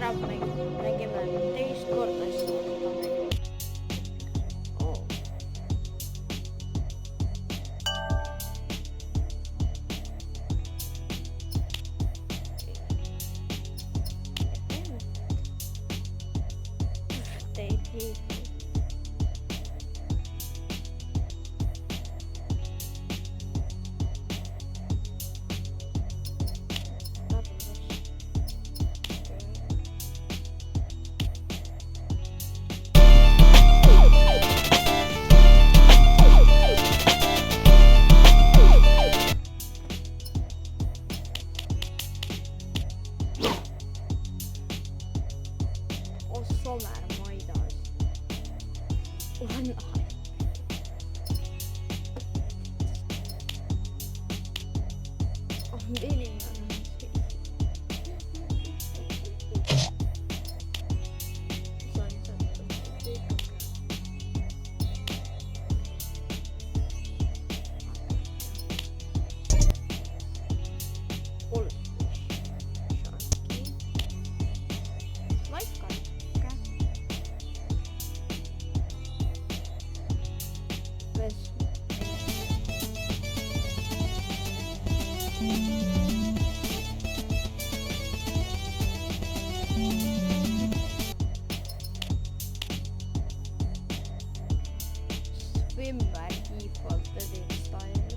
trap mängime teist korda seda mängu. Oh. Somer Maidas on milline on see? Swimwear default edit style.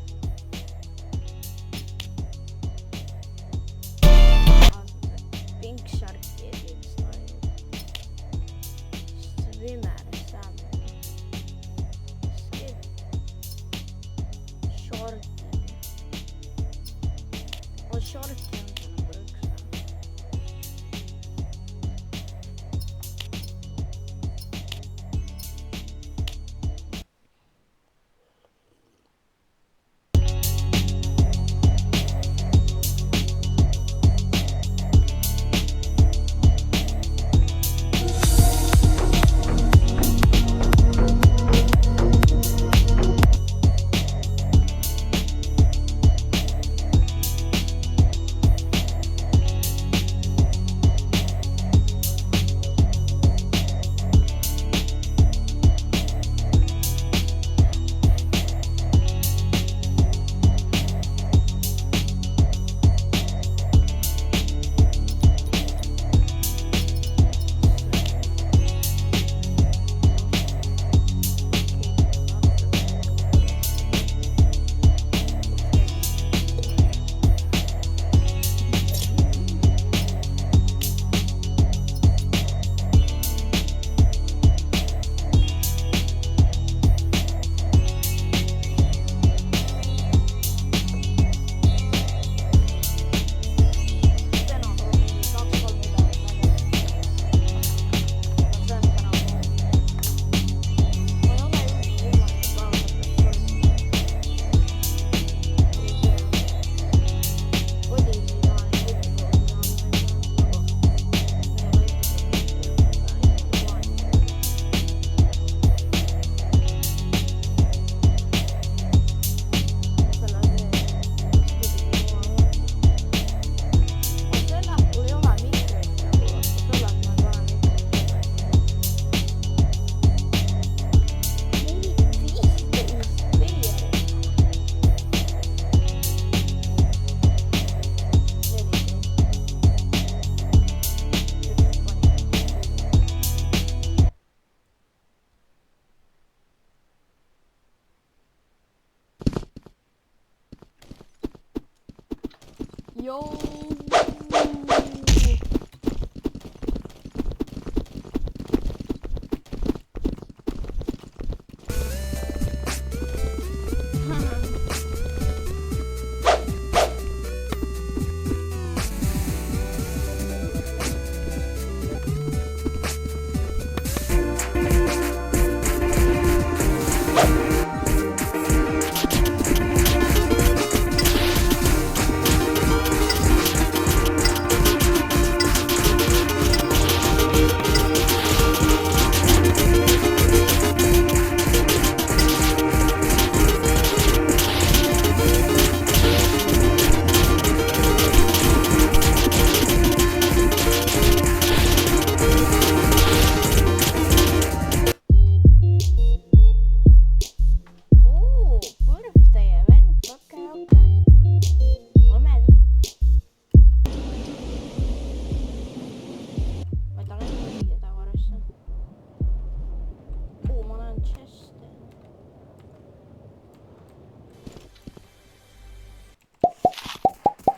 Pink Sharky edit style. Swimmer salmon. Skip. Shorten. Oh, shorten on see nagu üks. Yo.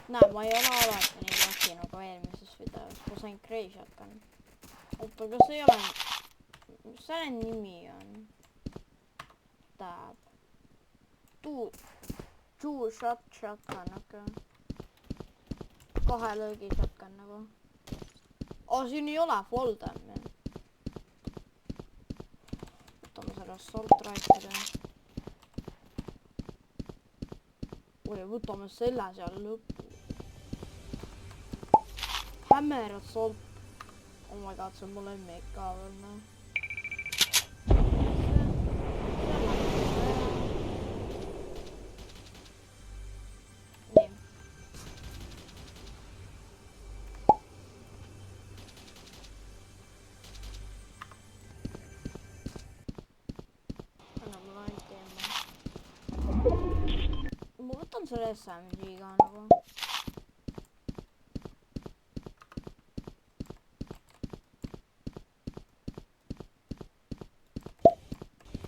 näe, ma ei ole alati nii laki nagu eelmises videos, ma sain Grey Shotgun. oota, kas ei ole, mis selle nimi on? Tab. Two shotgun, okei. Kahe löögi shotgun nagu. Siin ei ole folder meil. võtame selle assault rifle'i. või võtame selle seal lõppu. Hammer assault. Oh my god, see on mu lemmik ka veel, noh. nii. anna mulle ainult teema. ma võtan selle SMG-ga nagu.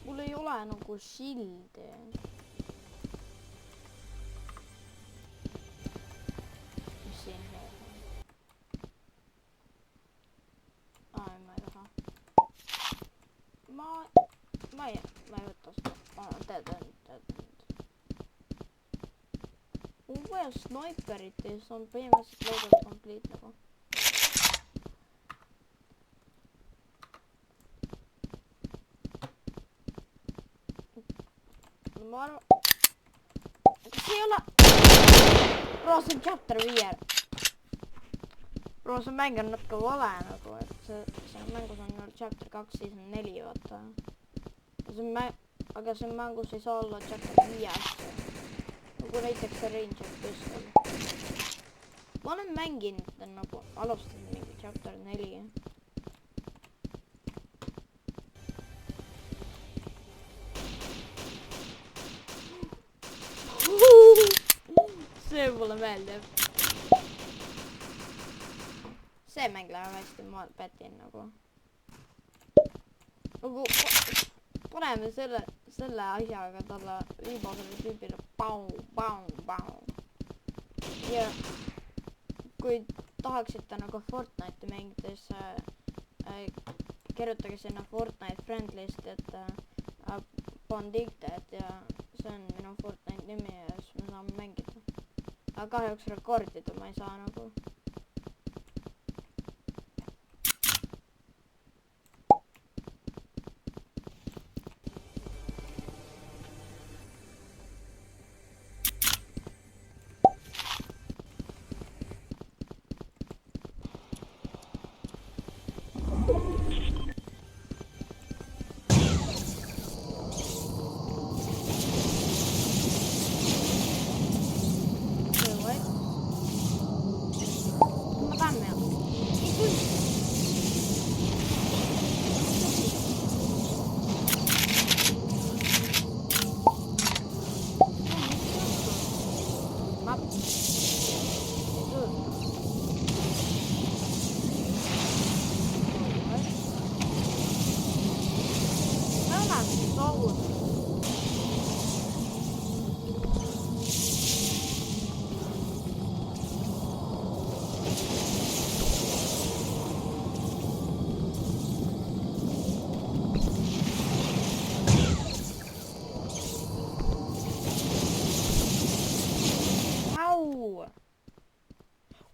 mul ei ole nagu shield'i. mis siin sees on? ma ei taha. ma ei võta seda. tead. mul vaja sniperit ja siis on põhimõtteliselt loadout complete nagu. ma arvan, kas ei ole? bro, see on chapter 5. bro, see mäng on natuke vale nagu, et see mängus on chapter 2, siis on 4, vaata. aga see mängus ei saa olla chapter 5. nagu näiteks see Ranger pistol. ma olen mänginud nagu, alustasin mingi chapter 4. see mulle meeldib. see mäng läheb hästi, ma petin nagu. nagu paneme selle asjaga talle viimasele tüübile pau. ja kui tahaksite nagu Fortnite'i mängida, siis kirjutage sinna Fortnite friend list, et Bandicted ja see on minu Fortnite nimi ja siis me saame mängida. aga kahjuks rekordida ma ei saa nagu.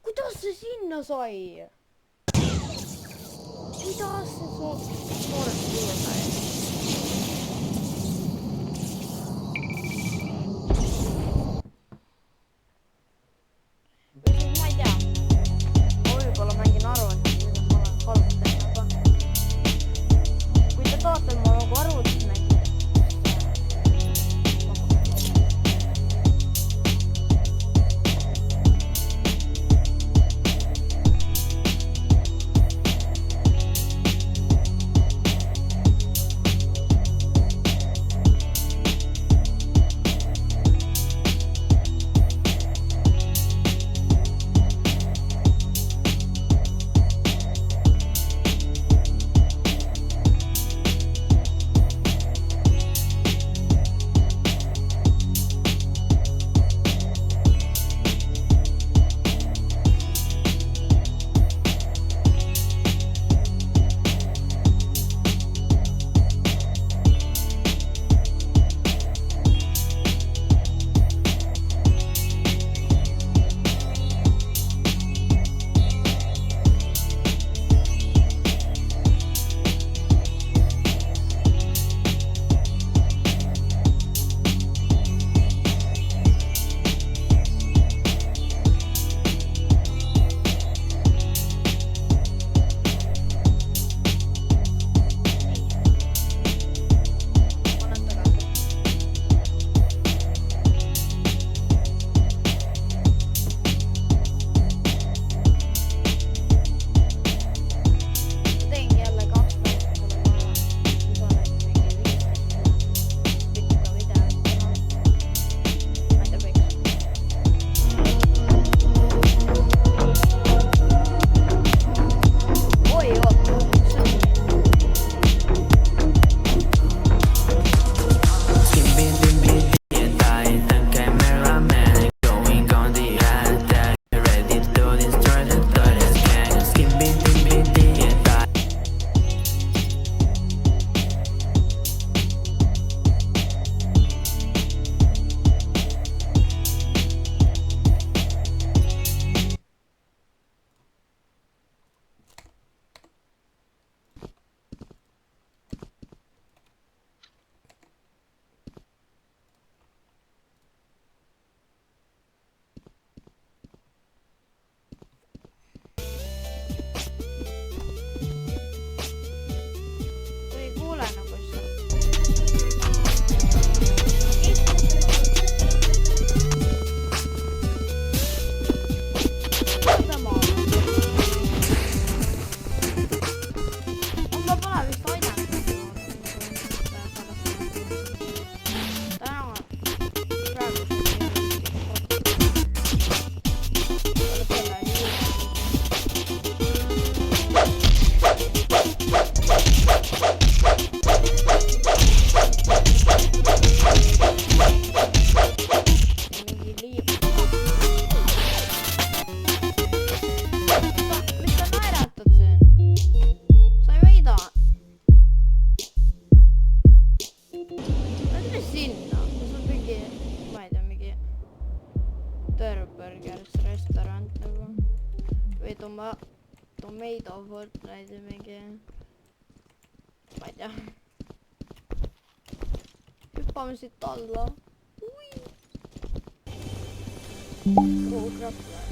kuidas see sinna sai? kuidas see suurelt siia sai? ma ei tea. ma võib-olla mängin arvutis, siis ma olen halb teinud. kui te tahate ma nagu arvutis mängida. sinna, kus on mingi, ma ei tea, mingi Törburgers restorant nagu. Või Tomato Fortnite mingi, ma ei tea. Hüppame siit alla. Oh crap.